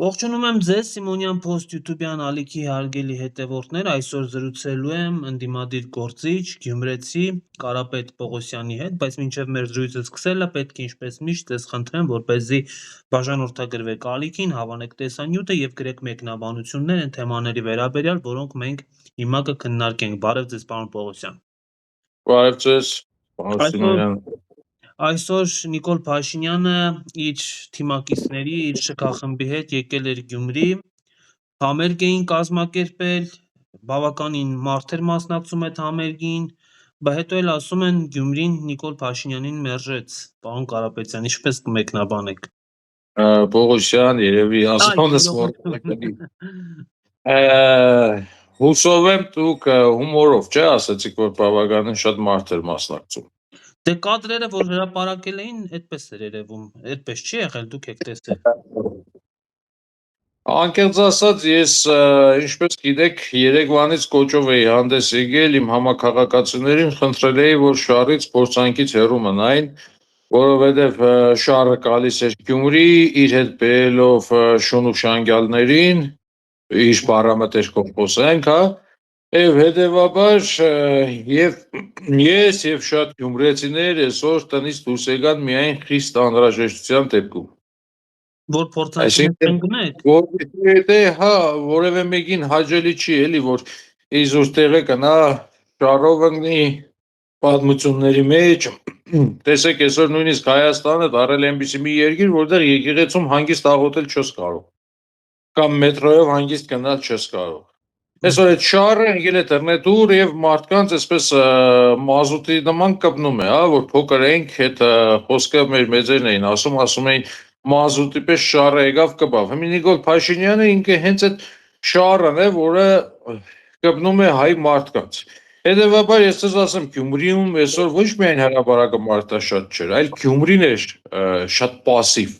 Ողջունում եմ ձեզ Սիմոնյան Post YouTube-յան ալիքի հարգելի հետևորդներ, այսօր զրուցելու եմ ընդդիմադիր գործիչ Գյումրեցի Կարապետ Պողոսյանի հետ, բայց մինչև մեր զրույցը սկսելը պետք է ինչպես միշտ ձեզ խնդրեմ, որպեսզի բաժանորդագրվեք ալիքին, հավանեք տեսանյութը եւ գրեք մեկնաբանություններ այն թեմաների վերաբերյալ, որոնք մենք հիմա կքննարկենք։ Բարև ձեզ, պարոն Պողոսյան։ Բարև ձեզ, պարոն Այսօր Սիմոնյան։ Այսօր Նիկոլ Փաշինյանը իր թիմակիցների, իր շքախմբի հետ եկել էր Գյումրի, համերգ էին կազմակերպել, բավականին մարդեր մասնակցում այդ համերգին, բայց հետո էլ ասում են Գյումրին Նիկոլ Փաշինյանին մերժեց, պարոն Կարապետյան, ինչպես կմեկնաբանեք։ Պողոսյան, երևի ազգանս մոռացականի։ Հուսով եմ դուք հումորով չէ ասացիք, որ բավականին շատ մարդեր մասնակցում։ Դե կադրերը, որ հրապարակել էին, այդպես էր երևում, այդպես չի եղել, դուք եք տեսել։ Անկեղծ ասած, ես ինչպես գիտեք, Երևանից կոճով էի հանդես եկել, իմ համակարգացիներին խնդրել էի, որ շարից փորձանքից հեռու մնային, որովհետև շարը գալիս էր Գյումրի, իր հետ բերելով շուն ու շանգյալներին, իր բառամտերքով խոսենք, հա, եւ հետեւաբար եւ ես եւ շատ գյումրեցիներ այսօր տնից դուրս եկան միայն խիստ անհրաժեշտության դեպքում։ Որ փորձանքին ընկնեք։ Որովհետեւ հա, որևէ մեկին հաճելի չի էլի, որ իզուր տեղը կնա շարով ընկնի պատմությունների մեջ։ Տեսեք, այսօր նույնիսկ Հայաստանը դարել է այնպիսի մի երկիր, որտեղ եկեղեցում հանգիստ աղոթել չես կարող, կամ մետրոյով հանգիստ գնալ չես կարող։ Այսօր այդ շարը եկել է դռնետուր եւ մարդկանց այսպես մազուտի նման կպնում է, հա, որ փոքր ենք, այդ խոսքը մեր մեծերն էին ասում էին մազուտի պես շարը եկավ կպավ։ Հիմա Նիկոլ Փաշինյանը ինքը հենց այդ շարն է, որը կպնում է հայ մարդկանց։ Հետևաբար ես ձեզ ասեմ, Գյումրիում այսօր ոչ միայն հրապարակը մարդաշատ չէր, այլ Գյումրին էր շատ пассив։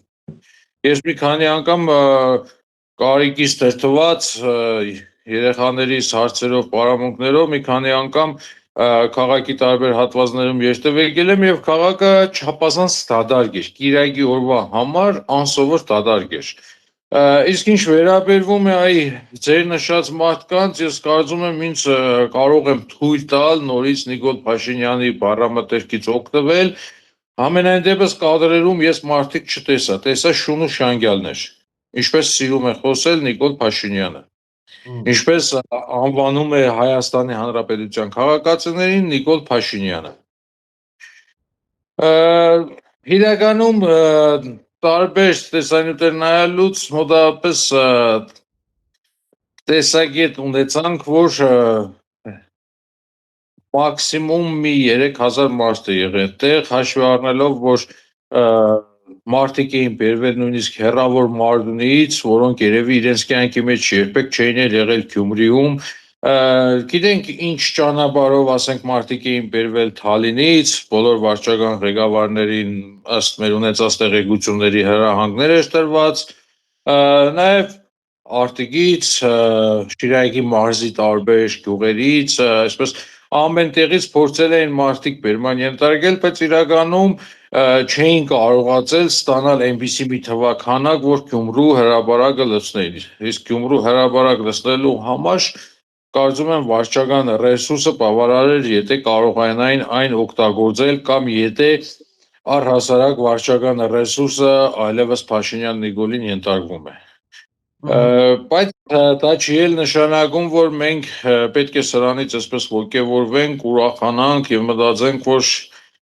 Ես մի քանի անգամ կարիքից դրդված երեխաներիս հարցերով, պարամունքներով մի քանի անգամ քաղաքի տարբեր հատվածներում երթևեկել եմ եւ քաղաքը չափազանց դատարկ էր, կիրակի օրվա համար անսովոր դատարկ էր։ Իսկ ինչ վերաբերվում է այ ձեր նշած մարդկանց, ես կարծում եմ ինձ կարող եմ թույլ տալ նորից Նիկոլ Փաշինյանի բառամտերքից օգտվել, ամենայն դեպս կադրերում ես մարդիկ չտեսա, տեսա շուն ու շանգյալներ, ինչպես սիրում է խոսել Նիկոլ Փաշինյանը, ինչպես անվանում է Հայաստանի Հանրապետության քաղաքացիներին Նիկոլ Փաշինյանը։ Իրականում տարբեր տեսանյութեր նայելուց մոտավորապես տեսակետ ունեցանք, որ մաքսիմում մի 3000 մարդ է եղել այդտեղ, հաշվի առնելով, որ մարդիկ էին բերվել նույնիսկ հեռավոր Մարտունիից, որոնք երևի իրենց կյանքի մեջ երբեք չէին եղել Գյումրիում, գիտենք ինչ ճանապարհով, ասենք, մարդիկ էին բերվել Թալինից, բոլոր վարչական ղեկավարներին ըստ մեր ունեցած տեղեկությունների հրահանգներ էր տրված, նաև Արտիկից, Շիրակի մարզի տարբեր գյուղերից, այսպես ամեն տեղից փորձել էին մարդիկ բերման ենթարկել, բայց իրականում չէին կարողացել ստանալ այնպիսի մի թվաքանակ, որ Գյումրու հրապարակը լցնեին։ Իսկ Գյումրու հրապարակ լցնելու համար կարծում եմ վարչական ռեսուրսը բավարար էր, եթե կարողանային այն օգտագործել կամ եթե առհասարակ վարչական ռեսուրսը այլևս Փաշինյան Նիկոլին ենթարկվում է։ Բայց դա չի էլ նշանակում, որ մենք պետք է սրանից այսպես ոգևորվենք, ուրախանանք եւ մտածենք, որ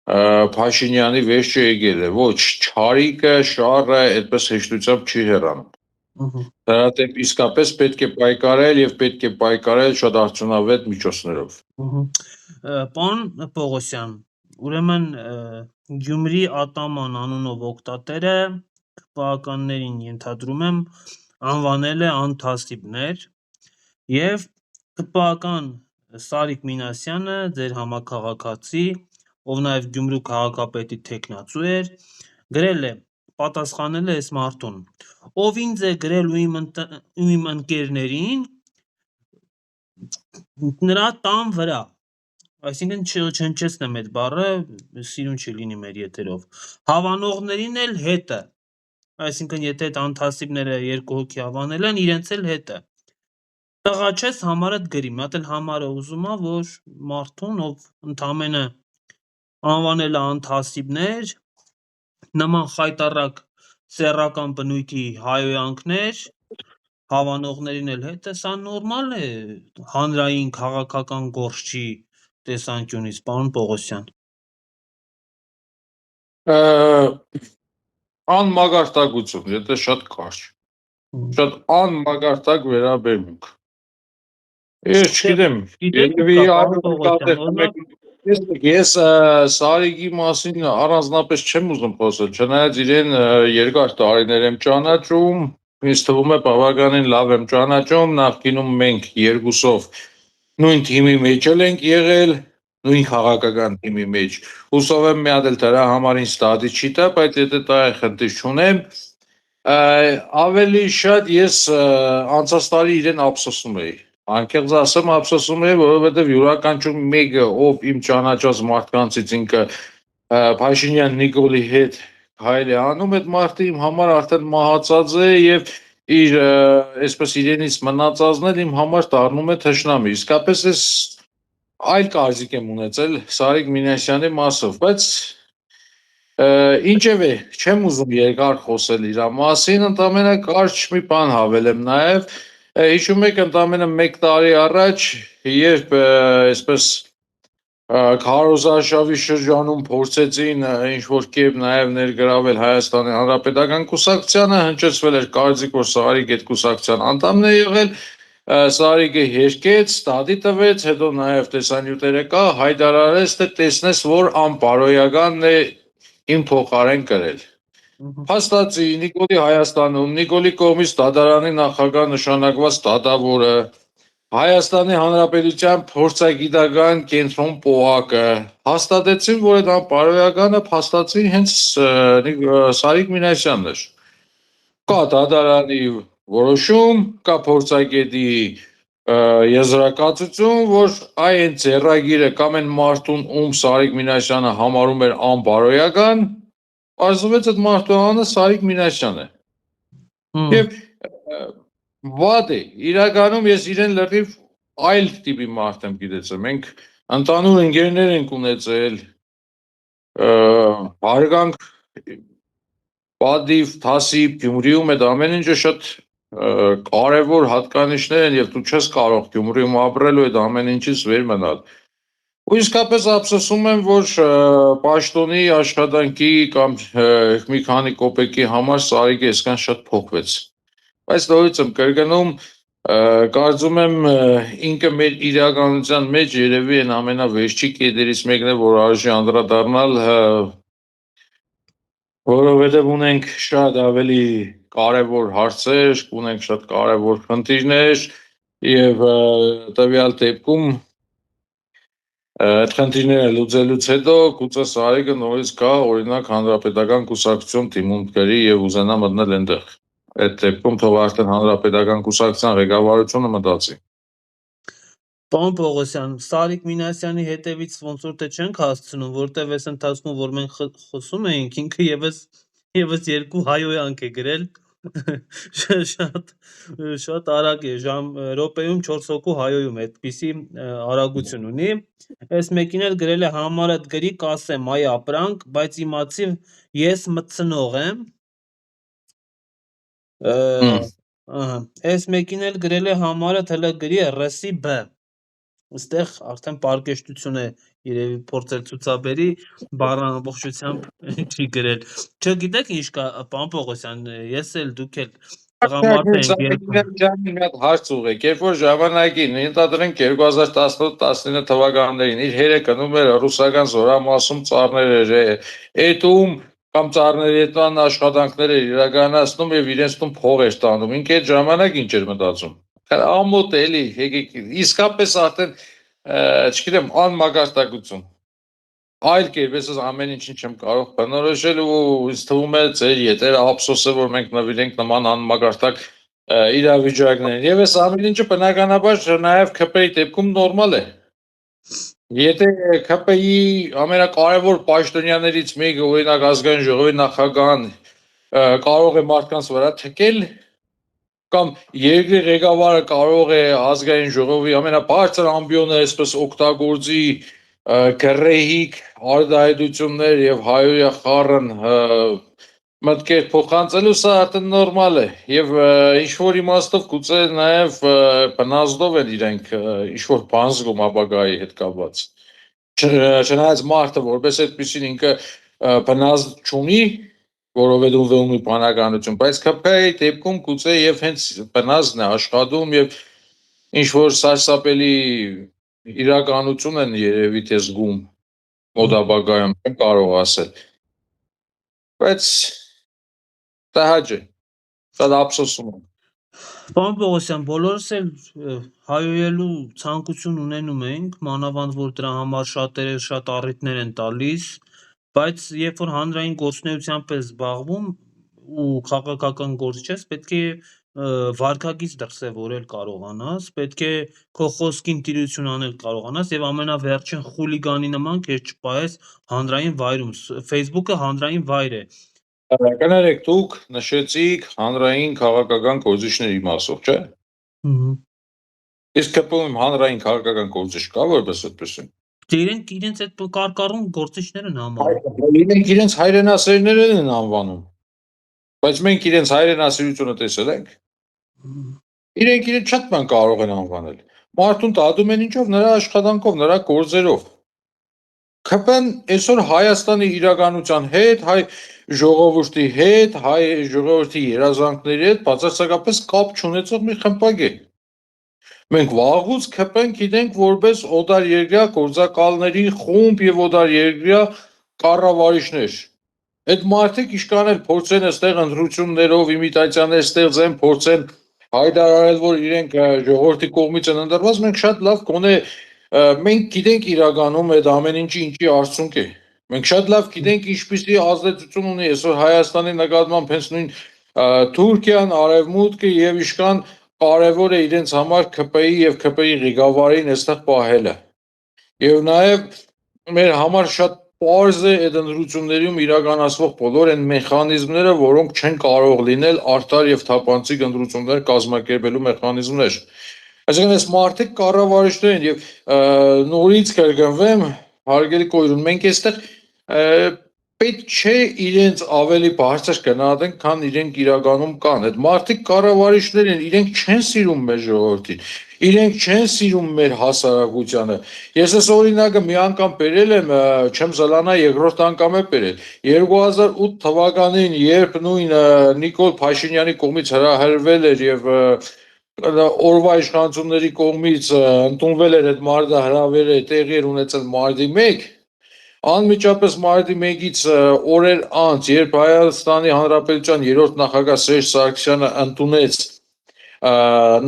Փաշինյանի վերջը եկել է։ Ոչ, չարիքը, շարը այդպես հեշտությամբ չի հեռանում։ Դրա դեպ իսկապես պետք է պայքարել եւ պետք է պայքարել շատ արդյունավետ միջոցներով։ Պարոն Պողոսյան, ուրեմն Գյումրի ատաման անունով օգտատերը քաղաքականներին ենթադրում եմ անվանել է անթասիբներ եւ ԿՊԱ-կան Սարիկ Մինասյանը, ձեր համաքաղաքացի, ով նաև Գյումրու քաղաքապետի թեկնածու էր, գրել է, պատասխանել է այս մարդուն. ով ինձ է գրել ու իմ ընկերներին նրա տան վրա, այսինքն չհնչեցնեմ այդ բառը, սիրուն չի լինի մեր եթերով, հավանողներին էլ հետը, այսինքն եթե այդ անթասիբները 2 հոգի հավանել են, իրենց էլ հետը։ Տղա չես համարդ գրի, մի հատ էլ համարը ուզում ա, որ մարդուն, ով ընդամենը անվանել է անթասիբներ, նման խայտառակ սեռական բնույթի հայոյանքներ, հավանողներին էլ հետը, սա նորմալ է հանրային քաղաքական գործի տեսանկյունից, պարոն Պողոսյան։ Անմագարտակություն, եթե շատ կարճ, շատ անմագարտակ վերաբերմունք։ Ես չգիտեմ, Գիտեք երևի կա, պարոն այո Պողոսյան, կատեղ օրինակ ես Սարիգի մասին առանձնապես չեմ ուզում խոսել, չնայած իրեն երկար տարիներ եմ ճանաչում, ինձ թվում է բավականին լավ եմ ճանաչում, նախկինում մենք երկուսով նույն թիմի մեջ էլ ենք եղել, նույն քաղաքական թիմի մեջ։ Հուսով եմ մի հատ էլ դրա համար ինձ ստատի չի տա, բայց եթե տա է խնդիր չունեմ, ավելի շատ ես անցած տարի իրեն ափսոսում էի։ Անկեղծ ասեմ, ափսոսում էի, որովհետև յուրաքանչյուր մեկը, ով իմ ճանաչած մարդկանցից ինքը Փաշինյան Նիկոլի հետ հայր է անում, այդ մարդը իմ համար արդեն մահացած է եւ իր այսպես իրենից մնացածն էլ իմ համար դառնում է թշնամի։ Իսկապես ես այլ կարծիք եմ ունեցել Սարիկ Մինասյանի մասով, բայց ինչևէ, չեմ ուզում երկար խոսել իր մասին, ընդամենը կարճ մի բան հավելեմ նաև, հիշում եք ընդամենը 1 տարի առաջ, երբ այսպես քարոզարշավի շրջանում փորձեցին ինչ-որ կերպ նաև ներգրավել Հայաստանի Հանրապետական կուսակցությանը, հնչեցվել էր կարծիք, որ Սարիկ այդ կուսակցության անդամն է եղել, Սարիկը հերկեց, ստատի տվեց, հետո նաև տեսանյութերը կա, հայտարարեց, թե տեսնես, որ անբարոյականն է իմ փոխարեն կրել։ Փաստացի Նիկոլի Հայաստանում, Նիկոլի կողմից դատարանի նախագահ նշանակված դատավորը, Հայաստանի Հանրապետության փորձագիտական կենտրոն ՊՕԱԿ-ը հաստատեցին, որ այդ անբարոյականը փաստացի հենց Սարիկ Մինասյանն էր։ Կա դատարանի որոշում, կա փորձագետի եզրակացություն, որ այն ձեռագիրը կամ այն մարդուն, ում Սարիկ Մինասյանը համարում էր անբարոյական, պարզվեց այդ մարդու անունը Սարիկ Մինասյան է։ Եվ վատ է, իրականում ես իրեն լրիվ այլ տիպի մարդ եմ գիտեցել, մենք ընդհանուր ընկերներ ենք ունեցել, հարգանք, պատիվ, թասիբ, Գյումրիում այդ ամեն ինչը շատ կարևոր հատկանիշներ են եւ դու չես կարող Գյումրիում ապրել ու այդ ամեն ինչից վեր մնալ։ Ու իսկապես ափսոսում եմ, որ պաշտոնի աշխատանքի կամ մի քանի կոպեկի համար Սարիկը այսքան շատ փոխվեց։ Բայց նորից եմ կրկնում, կարծում եմ ինքը մեր իրականության մեջ երևի այն ամենավերջի կետերից մեկն է, որ արժի անդրադառնալ, որովհետև ունենք շատ ավելի կարևոր հարցեր, ունենք շատ կարևոր խնդիրներ եւ տվյալ դեպքում այդ խնդիրները լուծելուց հետո գուցե Սարիկը նորից գա օրինակ Հանրապետական կուսակցություն թիմում գրի եւ ուզենա մտնել այնտեղ։ Այդ դեպքում թող արդեն Հանրապետական կուսակցության ղեկավարությունը մտածի։ Պարոն Պողոսյան, Սարիկ Մինասյանի հետևից ոնց որ թե չենք հասցնում, որտեվ այս ընթացքում, որ մենք խոսում էինք, ինքը եւս 2 հայոյանք է գրել, շատ արագ է, րոպեում 4 հոգու հայոյում է, այդպիսի արագություն ունի։ Այս մեկին էլ գրել է համարդ գրի կասեմ այ ապրանք, բայց իմացի ես մտցնող եմ։ Այս մեկին էլ գրել է համարդ հələ գրի ռսի բ։ Այստեղ արդեն պարկեշտություն է երևի փորձել ցուցաբերի բառան ամբողջությամբ չի գրել։ Չգիտեք ինչ կա, պարոն Պողոսյան, ես էլ դուք էլ տղամարդ ենք երկու։ Մի հատ հարց ուղղեք, երբ որ ժամանակին ընդհանրենք 2018-19 թվականներին իր հերը կնում էր ռուսական զորամասում ծառներ էր, էտում կամ ծառների հետան աշխատանքներ էր իրականացնում եւ իրենց տուն փող էր տանում։ Ինքը այդ ժամանակ ինչ էր մտածում։ Ամոթ էլի, եկեք, իսկապես արդեն, չգիտեմ, անմագարտակություն։ Այլ կերպ ես ամեն ինչին չեմ կարող բնորոշել ու ինձ թվում է ձեր ետերը ափսոս է, որ մենք նվիրենք նման անմագարտակ իրավիճակներին։ Եվ այս ամեն ինչը բնականաբար նաև ՔՊ-ի դեպքում նորմալ է։ Եթե ՔՊ-ի ամենակարևոր պաշտոնյաներից մեկը, օրինակ ազգային ժողովի նախագահան կարող է մարդկանց վրա թեքել կամ երկրի ղեկավարը կարող է ազգային ժողովի ամենաբարձր ամբիոնը այսպես օգտագործի գռեհիկ արդահայտություններ եւ հայոյա խառն մտքեր փոխանցելու, սա արդեն նորմալ է եւ ինչ որ իմաստով գուցե նաեւ բնազդով են իրենք ինչ որ բան զգում ապագայի հետ կապված չնայած մարդը որպես այդպեսին ինքը բնազդ չունի որովհետեւ ունի բանականություն, բայց ԿՓ-ի դեպքում գուցե եւ հենց բնազդն է աշխատում եւ ինչ որ սարսափելի իրականություն են երևի թե զգում մոդապագայում չեմ կարող ասել բայց տհաճ է շատ ափսոսում եմ Պարոն Պողոսյան, բոլորս էլ հայոյելու ցանկություն ունենում ենք, մանավանդ որ դրա համար շատերը շատ առիթներ են տալիս, բայց երբ որ հանրային գործունեությամբ ես զբաղվում ու քաղաքական գործ ես, պետք է վարքագիծ դրսևորել կարողանաս, պետք է քո խոսքին տիրություն անել կարողանաս եւ ամենավերջին խուլիգանի նման քեզ չպահես հանրային վայրում։ Facebook-ը հանրային վայր է։ Կներեք, դուք նշեցիք հանրային քաղաքական գործիչների մասով, չէ՞։ Իսկ ԿՊ-ում հանրային քաղաքական գործիչ կա որպես այդպեսին։ Իրենք իրենց այդ կարկառուն գործիչներ են համարում։ Իրենք իրենց հայրենասերներն են անվանում։ Բայց մենք իրենց հայրենասիրությունը տեսել ենք։ Իրենք իրենց շատ բան կարող են անվանել։ Մարդուն տադում են ինչով, նրա աշխատանքով, նրա գործերով։ ԿՊ-ն այսօր Հայաստանի իրականության հետ, հայ ժողովրդի հետ, հայ ժողովրդի երազանքների հետ բացարձակապես կապ չունեցող մի խմբակ է։ Մենք վաղուց ԿՊ-ն գիտենք որպես օտարերկրյա գործակալների խումբ եւ օտարերկրյա կառավարիչներ։ Այդ մարդիկ իշքան էլ փորձեն այստեղ ընտրություններով իմիտացիաներ ստեղծեն, փորձեն հայտարարել, որ իրենք ժողովրդի կողմից են ընտրված, մենք շատ լավ գոնե մենք գիտենք իրականում այդ ամեն ինչի արդյունք է։ Մենք շատ լավ գիտենք ինչպիսի ազդեցություն ունի այսօր Հայաստանի նկատմամբ հենց նույն Թուրքիան, Արևմուտքը եւ իշքան կարևոր է իրենց համար ԿՊ-ի եւ ԿՊ-ի ղեկավարին այստեղ պահելը։ Եվ նաեւ մեր համար շատ պարզ է այդ ընտրություններում իրականացվող բոլոր այն մեխանիզմները, որոնք չեն կարող լինել արդար եւ թափանցիկ ընտրություններ կազմակերպելու մեխանիզմներ։ Այսինքն այս մարդիկ կառավարիչներ են եւ նորից կրկնվեմ, հարգելի կոյրուն, մենք այստեղ պետք չէ իրենց ավելի բարձր գնահատենք, քան իրենք իրականում կան։ Այդ մարդիկ կառավարիչներ են, իրենք չեն սիրում մեր ժողովրդին, իրենք չեն սիրում մեր հասարակությանը։ Ես այս օրինակը մի անգամ բերել եմ, չեմ զլանա, երկրորդ անգամ եմ բերել։ 2008 թվականին, երբ նույն Նիկոլ Փաշինյանի կողմից հրահրվել էր եւ օրվա իշխանությունների կողմից ընդունվել էր այդ մարտահրավերը, տեղի էր ունեցել մարտի 1, անմիջապես մարտի 1-ից օրեր անց, երբ Հայաստանի Հանրապետության երրորդ նախագահ Սերժ Սարգսյանը ընդունեց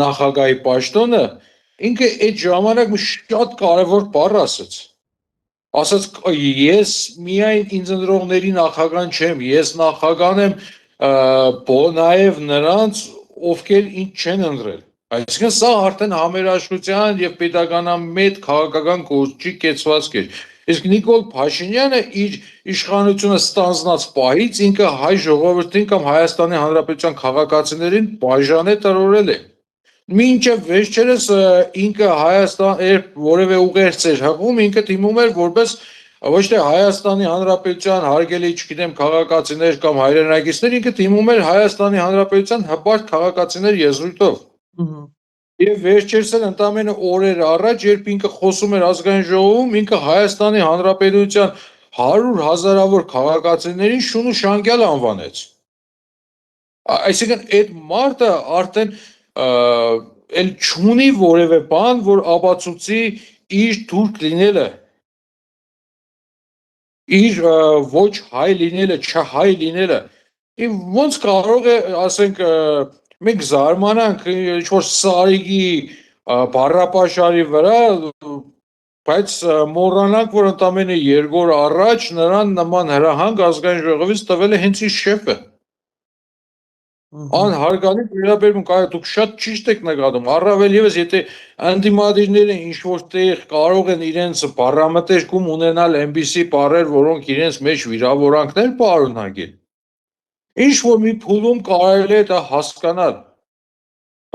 նախագահի պաշտոնը, ինքը այդ ժամանակ մի շատ կարևոր բառ ասաց։ Ասաց ես միայն ինձ ընտրողների նախագահան չեմ, ես նախագահան եմ նաև նրանց, ովքեր ինձ չեն ընտրել։ Այսինքն սա արդեն համերաշխության եւ պետականամետ քաղաքական գործի կեցվածք էր։ Իսկ Նիկոլ Փաշինյանը իր իշխանությունը ստանձնած պահից ինքը հայ ժողովրդին կամ Հայաստանի Հանրապետության քաղաքացիներին բաժան է տրորել է։ Մինչև վերջերս ինքը Հայաստան որևէ ուղերձ էր հղում, ինքը դիմում էր որպես ոչ թե Հայաստանի Հանրապետության հարգելի, չգիտեմ, քաղաքացիներ կամ հայրենակիցներ, ինքը դիմում էր Հայաստանի Հանրապետության հպարտ քաղաքացիներ եզրույթով։ Եվ վերջերս էլ ընդամենը օրեր առաջ, երբ ինքը խոսում էր ազգային ժողովում, ինքը Հայաստանի Հանրապետության 100 հազարավոր քաղաքացիներին շուն ու շանկյալ անվանեց։ Այսինքն այդ մարդը արդեն էլ չունի որևէ բան, որ ապացուցի իր թուրք լինելը, իր ոչ հայ լինելը, չհայ լինելը։ Ոնց կարող է, ասենք, մենք զարմանանք ինչ-որ Սարիգի բառապաշարի վրա, բայց մոռանանք, որ ընդամենը 2 օր առաջ նրան նման հրահանգ ազգային ժողովից տվել է հենց իր շեֆը։ Անհարգալի վերաբերմունք, այո, դուք շատ ճիշտ եք նկատում, առավել եւս եթե ընդդիմադիրները ինչ-որ տեղ կարող են իրենց բառամտերքում ունենալ այնպիսի բառեր, որոնք իրենց մեջ վիրավորանքներ պարունակեն։ Ինչ որ մի փուլում կարելի է դա հասկանալ,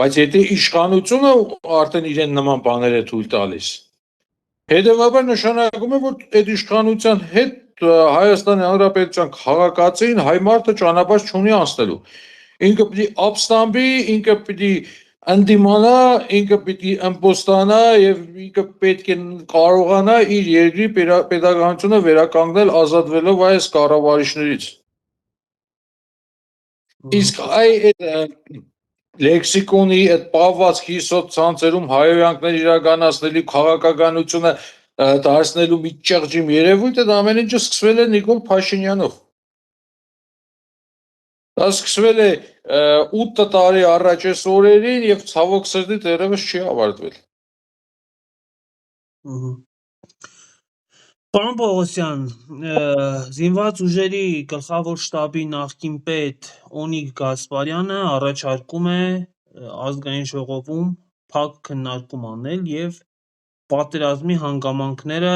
բայց եթե իշխանությունը արդեն իրեն նման բաներ է թույլ տալիս, հետևաբար նշանակում է, որ այդ իշխանության հետ Հայաստանի Հանրապետության քաղաքացին հայ մարդը ճանապարհ չունի անցնելու։ Ինքը պիտի ապստամբի, ինքը պիտի ընդդիմանա, ինքը պիտի ըմբոստանա եւ ինքը պետք է կարողանա իր երկրի պետականությունը վերականգնել ազատվելով այս կառավարիչներից։ Իսկ այդ լեքսիկոնի այդ պահվածքի սոցցանցերում հայոյանքներ իրականացնելու քաղաքականությունը դարձնելու մի ճղճիմ երևույթ այդ ամեն ինչը սկսվել է Նիկոլ Փաշինյանով։ Դա սկսվել է 8 տարի առաջ այս օրերին եւ ցավոք սրտի դեռևս չի ավարտվել։ Պարոն Պողոսյան, զինված ուժերի գլխավոր շտաբի նախկին պետ Օնիկ Գասպարյանը առաջարկում է ազգային ժողովում փակ քննարկում անել եւ պատերազմի հանգամանքները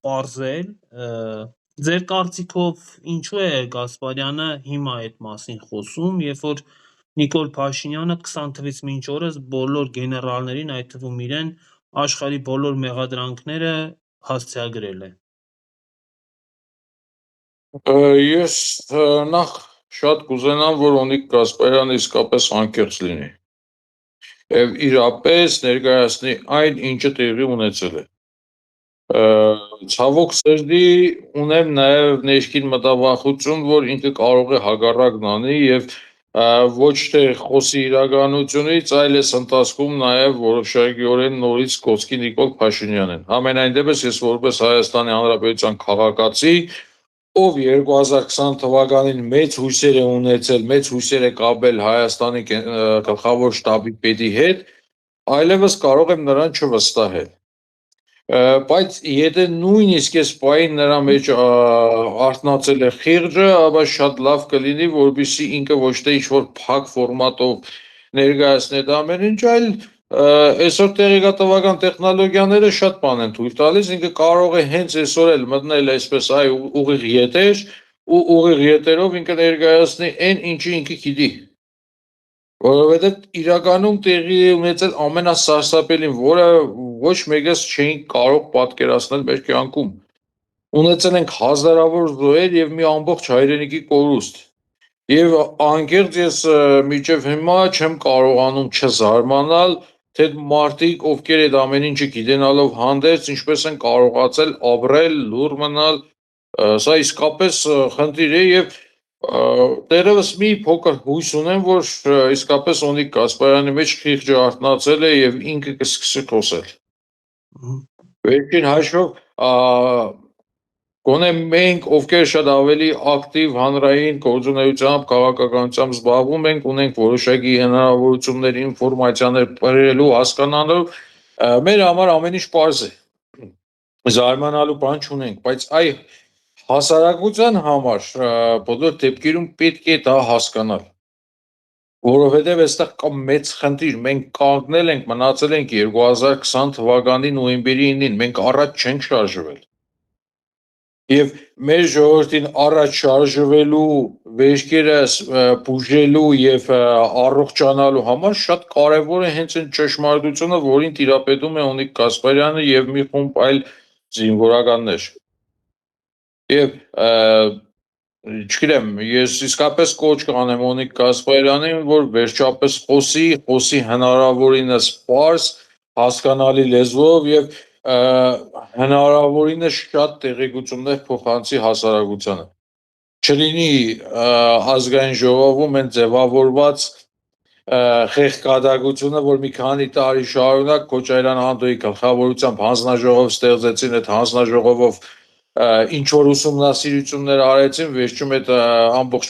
պարզել։ Ձեր կարծիքով ինչու է Գասպարյանը հիմա այդ մասին խոսում, երբ որ Նիկոլ Փաշինյանը 20 թվականից մինչ օրս բոլոր գեներալներին, այդ թվում իրեն, աշխարհի բոլոր մեղադրանքները հասցեագրել է։ Ես նախ շատ կուզենամ, որ Օնիկ Գասպարյանը իսկապես անկեղծ լինի եւ իրապես ներկայացնի այն, ինչը տեղի ունեցել է։ Ցավոք սրտի ունեմ նաեւ ներքին մտավախություն, որ ինքը կարող է հակառակն անի եւ ոչ թե խոսի իրականությունից, այլ այս ընթացքում նաեւ որոշակիորեն նորից կոչի Նիկոլ Փաշինյանին։ Համենայն դեպս ես որպես Հայաստանի Հանրապետության քաղաքացի, ով 2020 թվականին մեծ հույսեր է ունեցել, մեծ հույսեր է կապել Հայաստանի գլխավոր շտաբի պետի հետ, այլևս կարող եմ նրան չվստահել։ Բայց եթե նույնիսկ այս պահին նրա մեջ արթնացել է խիղճը, ապա շատ լավ կլինի, որպեսզի ինքը ոչ թե ինչ-որ փակ ֆորմատով ներկայացնի այդ ամեն ինչ, այլ այսօր տեղեկատվական տեխնոլոգիաները շատ բան են թույլ տալիս, ինքը կարող է հենց այսօր էլ մտնել այսպես ուղիղ եթեր ու ուղիղ եթերով ինքը ներկայացնի այն, ինչը ինքը գիտի։ Որովհետև իրականում տեղի է ունեցել ամենասարսափելին, որը ոչ մեկս չէինք կարող պատկերացնել մեր կյանքում։ Ունեցել ենք հազարավոր զոհեր եւ մի ամբողջ հայրենիքի կորուստ։ Եվ անկեղծ ես մինչև հիմա չեմ կարողանում չզարմանալ, թե մարդիկ, ովքեր այդ ամեն ինչը գիտենալով հանդերձ, ինչպես են կարողացել ապրել, լուռ մնալ, սա իսկապես խնդիր է եւ դեռևս մի փոքր հույս ունեմ, որ իսկապես Օնիկ Գասպարյանի մեջ խիղճը արթնացել է եւ ինքը կսկսի խոսել։ Վերջին հաշվով գոնե մենք, ովքեր շատ ավելի ակտիվ հանրային գործունեությամբ, քաղաքականությամբ զբաղվում ենք, ունենք որոշակի հնարավորություններ, ինֆորմացիաներ բերելու, հասկանալու, մեր համար ամեն ինչ պարզ է։ Զարմանալու բան չունենք, բայց այ հասարակության համար բոլոր դեպքերում պետք է դա հասկանալ, որովհետև այստեղ կա մեծ խնդիր, մենք կանգնել ենք, մնացել ենք 2020 թվականի նոյեմբերի 9-ին, մենք առաջ չենք շարժվել։ Եվ մեր ժողովրդին առաջ շարժվելու, վերջերս բուժելու եւ առողջանալու համար շատ կարեւոր է հենց այն ճշմարտությունը, որին տիրապետում է Օնիկ Գասպարյանը եւ մի խումբ այլ զինվորականներ։ Եվ չգիտեմ, ես իսկապես կոչ կանեմ Օնիկ Գասպարյանին, որ վերջապես խոսի հնարավորինս պարզ, հասկանալի լեզվով եւ հնարավորինս շատ տեղեկություններ փոխանցի հասարակությանը։ Չլինի ազգային ժողովում են ձևավորված խեղկադակությունը, որ մի քանի տարի շարունակ Քոչարյան Անդոյի գլխավորությամբ հանձնաժողով ստեղծեցին, այդ հանձնաժողովով ինչ որ ուսումնասիրություններ արեցին, վերջում այդ ամբողջ